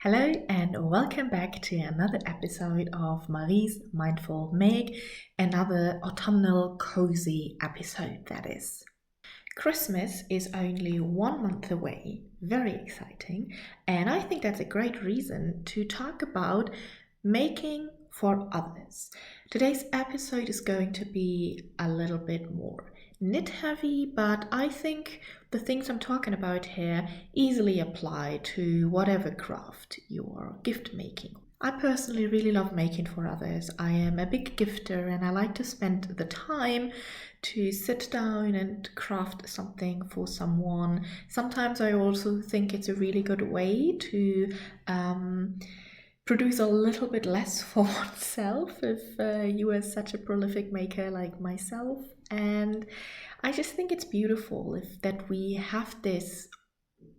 Hello and welcome back to another episode of Marie's Mindful Make, another autumnal cozy episode that is. Christmas is only 1 month away, very exciting, and I think that's a great reason to talk about making for others. Today's episode is going to be a little bit more knit heavy, but I think the things I'm talking about here easily apply to whatever craft you're gift making. I personally really love making for others. I am a big gifter and I like to spend the time to sit down and craft something for someone. Sometimes I also think it's a really good way to produce a little bit less for oneself if you are such a prolific maker like myself. And I just think it's beautiful that we have this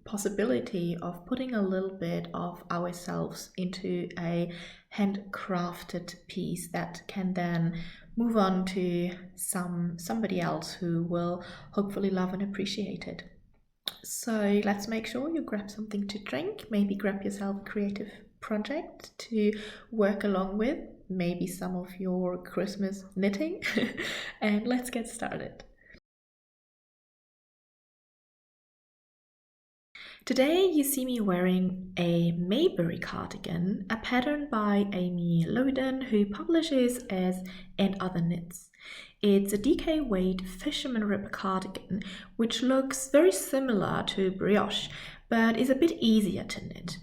possibility of putting a little bit of ourselves into a handcrafted piece that can then move on to somebody else who will hopefully love and appreciate it. So let's make sure you grab something to drink, maybe grab yourself a creative project to work along with, maybe some of your Christmas knitting, and let's get started. Today you see me wearing a Maybury cardigan, a pattern by Ami Lowden, who publishes as And Other Knits. It's a DK weight fisherman rib cardigan, which looks very similar to brioche, but is a bit easier to knit.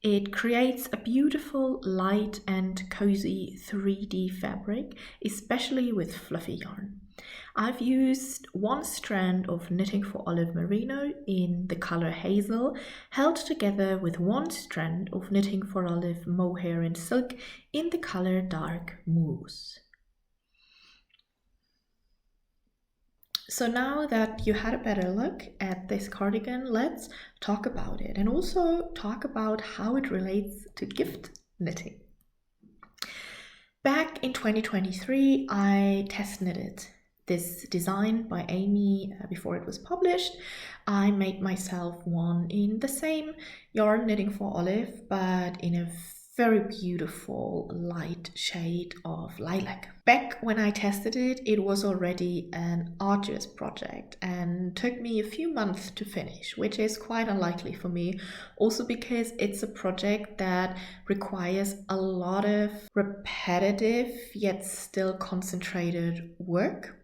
It creates a beautiful, light and cozy 3D fabric, especially with fluffy yarn. I've used one strand of Knitting for Olive Merino in the color Hazel, held together with one strand of Knitting for Olive Mohair and Silk in the color Dark Mousse. So now that you had a better look at this cardigan, let's talk about it and also talk about how it relates to gift knitting. Back in 2023, I test knitted this design by Ami before it was published. I made myself one in the same yarn, Knitting for Olive, but in a very beautiful light shade of lilac. Back when I tested it, it was already an arduous project and took me a few months to finish, which is quite unlikely for me, also because it's a project that requires a lot of repetitive yet still concentrated work.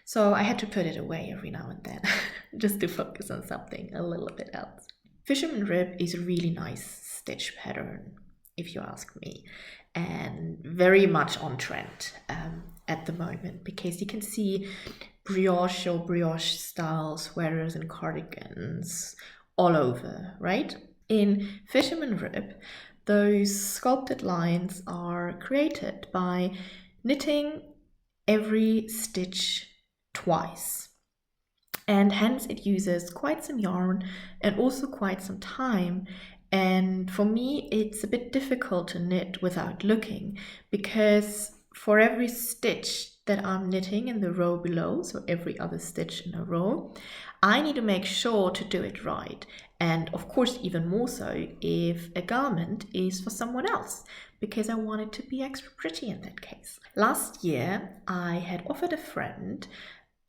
So I had to put it away every now and then just to focus on something a little bit else. Fisherman rib is a really nice stitch pattern, if you ask me, and very much on trend at the moment, because you can see brioche or brioche style sweaters and cardigans all over, right? In fisherman rib, those sculpted lines are created by knitting every stitch twice. And hence it uses quite some yarn and also quite some time. And for me, it's a bit difficult to knit without looking, because for every stitch that I'm knitting in the row below, so every other stitch in a row, I need to make sure to do it right. And of course, even more so if a garment is for someone else, because I want it to be extra pretty in that case. Last year, I had offered a friend,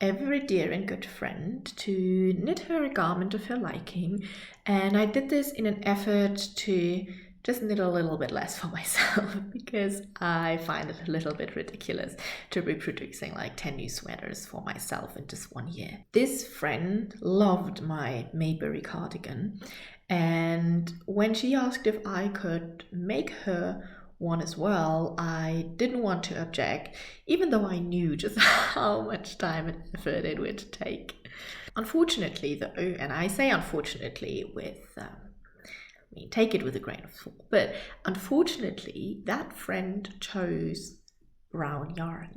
a very dear and good friend, to knit her a garment of her liking, and I did this in an effort to just knit a little bit less for myself, because I find it a little bit ridiculous to be producing like 10 new sweaters for myself in just 1 year. This friend loved my Maybury cardigan, and when she asked if I could make her one as well, I didn't want to object, even though I knew just how much time and effort it would take. Unfortunately though, and I say unfortunately with, take it with a grain of salt, but unfortunately that friend chose brown yarn.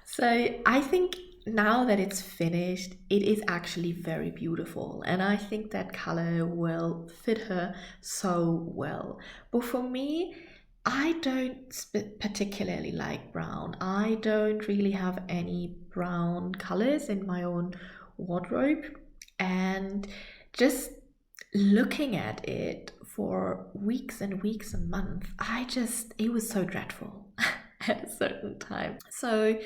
So I think now that it's finished, it is actually very beautiful, and I think that color will fit her so well. But for me, I don't particularly like brown. I don't really have any brown colors in my own wardrobe, and just looking at it for weeks and weeks and months, it was so dreadful at a certain time. So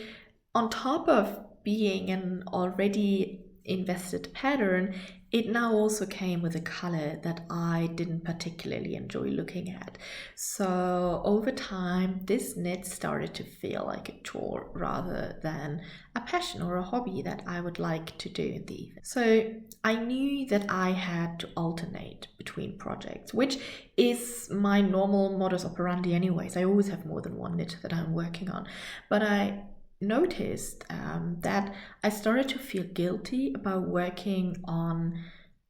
on top of being an already invested pattern, it now also came with a color that I didn't particularly enjoy looking at. So over time, this knit started to feel like a chore rather than a passion or a hobby that I would like to do in the evening. So I knew that I had to alternate between projects, which is my normal modus operandi anyways. I always have more than one knit that I'm working on. But I noticed that I started to feel guilty about working on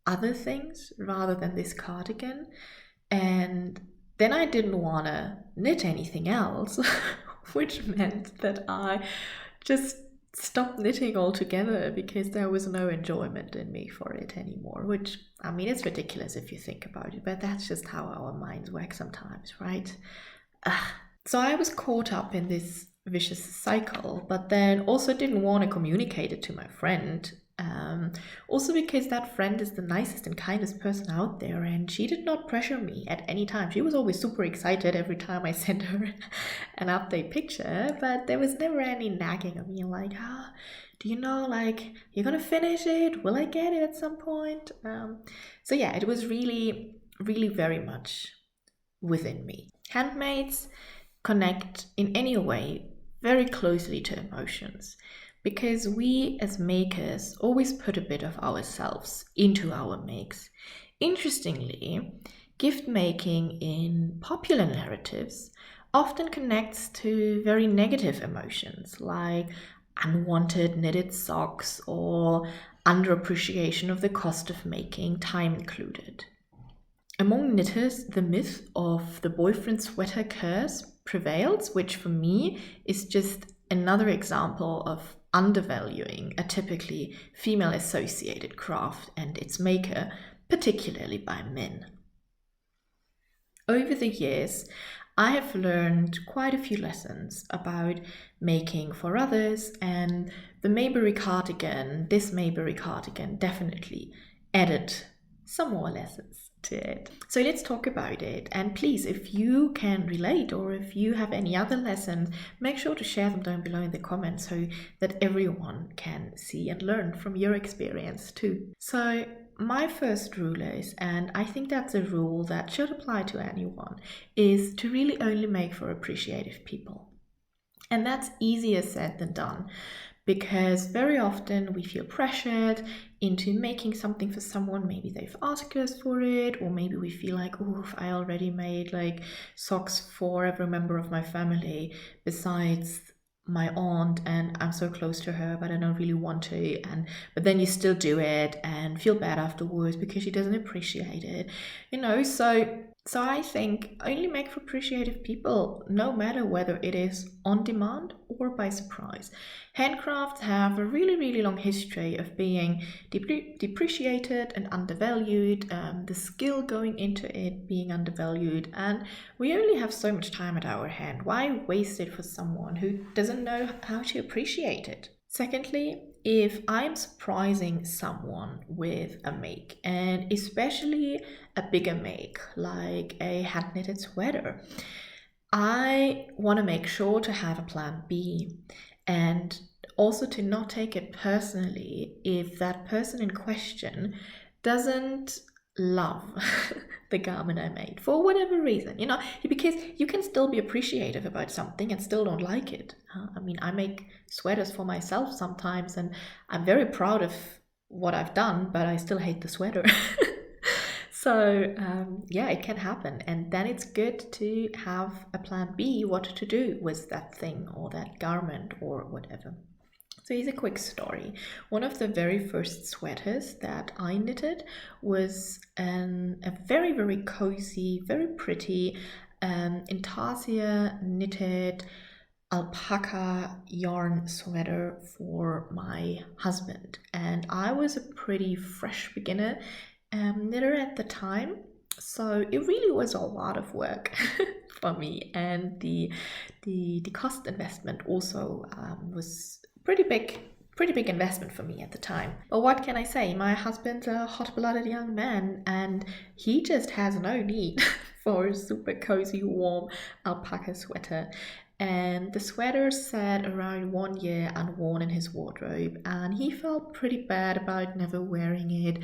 other things rather than this cardigan, and then I didn't want to knit anything else, which meant that I just stopped knitting altogether because there was no enjoyment in me for it anymore, which, I mean, it's ridiculous if you think about it, but that's just how our minds work sometimes, right? So I was caught up in this vicious cycle, but then also didn't want to communicate it to my friend. Also because that friend is the nicest and kindest person out there, and she did not pressure me at any time. She was always super excited every time I sent her an update picture, but there was never any nagging of me like, do you know, like, you're gonna finish it? Will I get it at some point? So yeah, it was really, really very much within me. Handmaids connect in any way very closely to emotions, because we as makers always put a bit of ourselves into our makes. Interestingly, gift making in popular narratives often connects to very negative emotions like unwanted knitted socks or underappreciation of the cost of making, time included. Among knitters, the myth of the boyfriend sweater curse prevails, which for me is just another example of undervaluing a typically female associated craft and its maker, particularly by men. Over the years, I have learned quite a few lessons about making for others, and this Maybury Cardigan definitely added some more lessons to it. So let's talk about it. And please, if you can relate or if you have any other lessons, make sure to share them down below in the comments so that everyone can see and learn from your experience too. So my first rule is, and I think that's a rule that should apply to anyone, is to really only make for appreciative people. And that's easier said than done, because very often we feel pressured into making something for someone. Maybe they've asked us for it, or maybe we feel like, oh, I already made like socks for every member of my family besides my aunt, and I'm so close to her, but I don't really want to. But then you still do it and feel bad afterwards because she doesn't appreciate it, So I think only make for appreciative people, no matter whether it is on demand or by surprise. Handcrafts have a really, really long history of being depreciated and undervalued, the skill going into it being undervalued, and we only have so much time at our hand. Why waste it for someone who doesn't know how to appreciate it? Secondly, if I'm surprising someone with a make, and especially a bigger make like a hand knitted sweater, I want to make sure to have a plan B, and also to not take it personally if that person in question doesn't love the garment I made for whatever reason, because you can still be appreciative about something and still don't like it. I mean, I make sweaters for myself sometimes and I'm very proud of what I've done, but I still hate the sweater. So yeah, it can happen, and then it's good to have a plan B, what to do with that thing or that garment or whatever. So here's a quick story. One of the very first sweaters that I knitted was a very, very cozy, very pretty intarsia knitted alpaca yarn sweater for my husband. And I was a pretty fresh beginner knitter at the time, so it really was a lot of work for me, and the cost investment also was pretty pretty big investment for me at the time. But what can I say? My husband's a hot-blooded young man, and he just has no need for a super cozy, warm alpaca sweater. And the sweater sat around 1 year unworn in his wardrobe, and he felt pretty bad about never wearing it.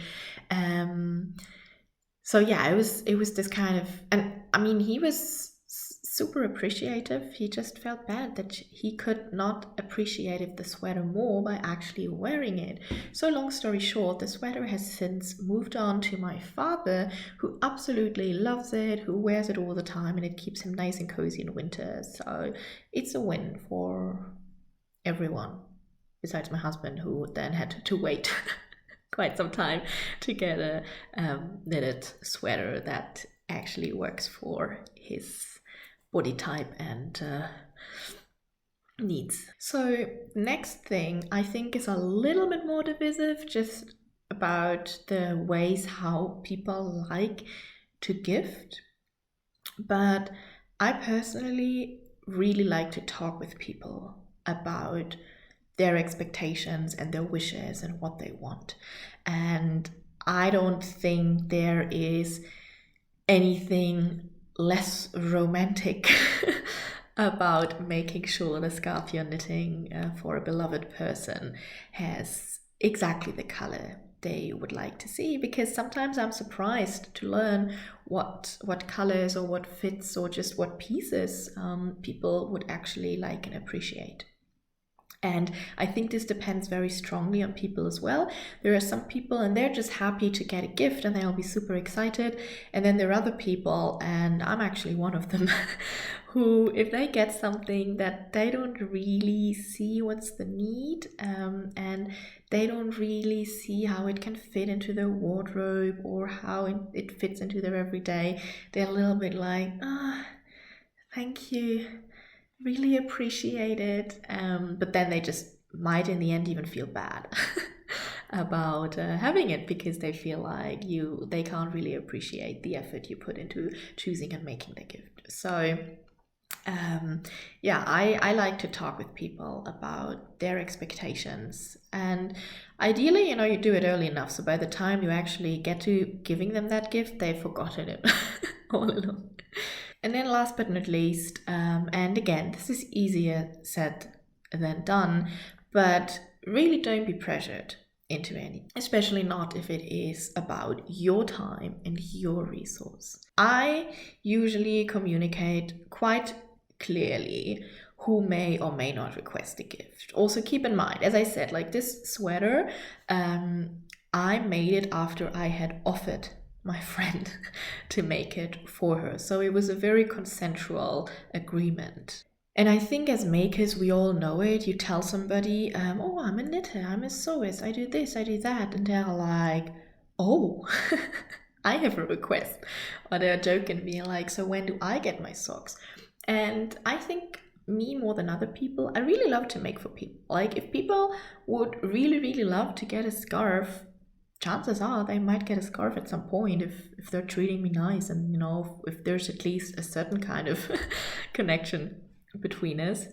So yeah, it was this kind of, and I mean, he was super appreciative. He just felt bad that he could not appreciate the sweater more by actually wearing it. So long story short, the sweater has since moved on to my father, who absolutely loves it, who wears it all the time, and it keeps him nice and cozy in winter. So it's a win for everyone, besides my husband, who then had to wait quite some time to get a knitted sweater that actually works for his body type and needs. So next thing I think is a little bit more divisive, just about the ways how people like to gift. But I personally really like to talk with people about their expectations and their wishes and what they want. And I don't think there is anything less romantic about making sure the scarf you're knitting for a beloved person has exactly the color they would like to see, because sometimes I'm surprised to learn what colors or what fits or just what pieces people would actually like and appreciate. And I think this depends very strongly on people as well. There are some people and they're just happy to get a gift and they'll be super excited. And then there are other people, and I'm actually one of them, who if they get something that they don't really see what's the need, and they don't really see how it can fit into their wardrobe or how it fits into their everyday, they're a little bit like, thank you, really appreciate it, but then they just might in the end even feel bad about having it, because they feel like they can't really appreciate the effort you put into choosing and making the gift. So yeah, I like to talk with people about their expectations, and ideally, you do it early enough so by the time you actually get to giving them that gift, they've forgotten it all along. And then last but not least, and again, this is easier said than done, but really don't be pressured into any, especially not if it is about your time and your resource. I usually communicate quite clearly who may or may not request a gift. Also keep in mind, as I said, like this sweater, I made it after I had offered my friend to make it for her. So it was a very consensual agreement. And I think as makers, we all know it. You tell somebody, oh, I'm a knitter, I'm a sewist, I do this, I do that. And they're like, oh, I have a request. Or they're joking, being like, so when do I get my socks? And I think me more than other people, I really love to make for people. Like if people would really, really love to get a scarf, chances are they might get a scarf at some point if they're treating me nice, and if there's at least a certain kind of connection between us.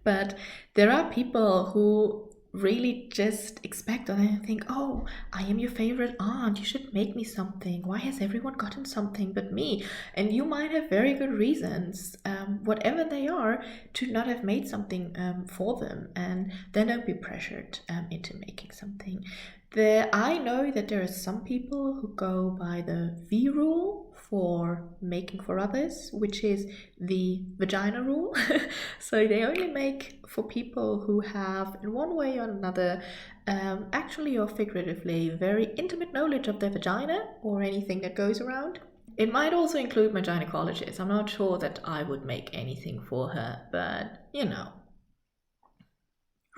But there are people who really just expect, and I think, oh, I am your favorite aunt, you should make me something, why has everyone gotten something but me? And you might have very good reasons, whatever they are, to not have made something for them, and then don't be pressured into making something. I know that there are some people who go by the V rule for making for others, which is the vagina rule. So they only make for people who have, in one way or another, actually or figuratively, very intimate knowledge of their vagina or anything that goes around. It might also include my gynecologist. I'm not sure that I would make anything for her, but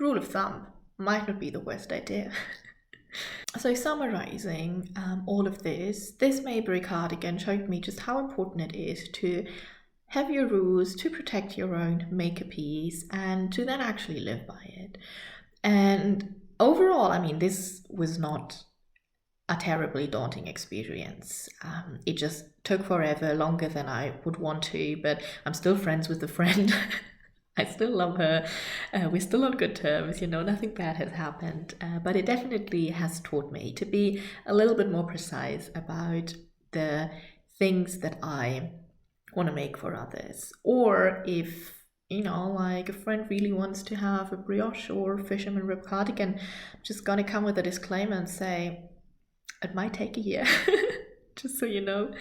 rule of thumb might not be the worst idea. So summarizing all of this Maybury cardigan showed me just how important it is to have your rules, to protect your own make-a piece, and to then actually live by it. And overall, I mean, this was not a terribly daunting experience. It just took forever, longer than I would want to, but I'm still friends with the friend I still love her. We're still on good terms, nothing bad has happened. But it definitely has taught me to be a little bit more precise about the things that I want to make for others. Or if, like a friend really wants to have a brioche or fisherman rib cardigan, I'm just gonna come with a disclaimer and say, it might take a year, just so you know.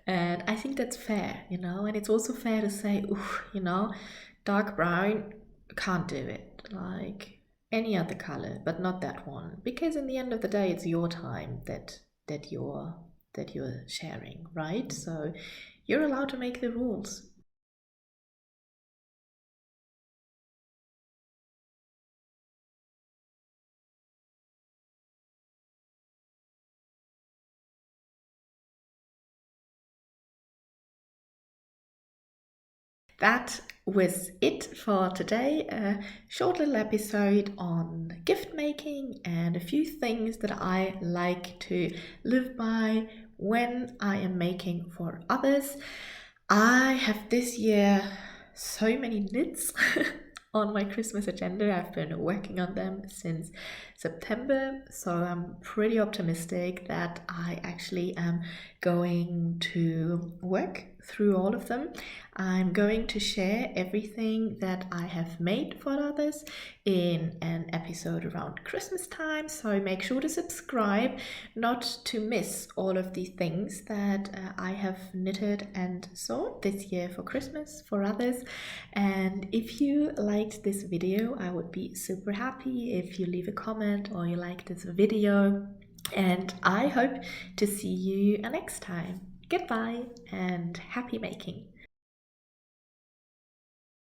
And I think that's fair, and it's also fair to say, oof, dark brown, can't do it. Like any other color, but not that one. Because in the end of the day, it's your time that you're sharing, right? So you're allowed to make the rules. That was it for today. A short little episode on gift making and a few things that I like to live by when I am making for others. I have this year so many knits on my Christmas agenda. I've been working on them since September, so I'm pretty optimistic that I actually am going to work through all of them. I'm going to share everything that I have made for others in an episode around Christmas time, so make sure to subscribe not to miss all of the things that I have knitted and sewn this year for Christmas for others. And if you liked this video, I would be super happy if you leave a comment or you like this video, and I hope to see you next time. Goodbye and happy making.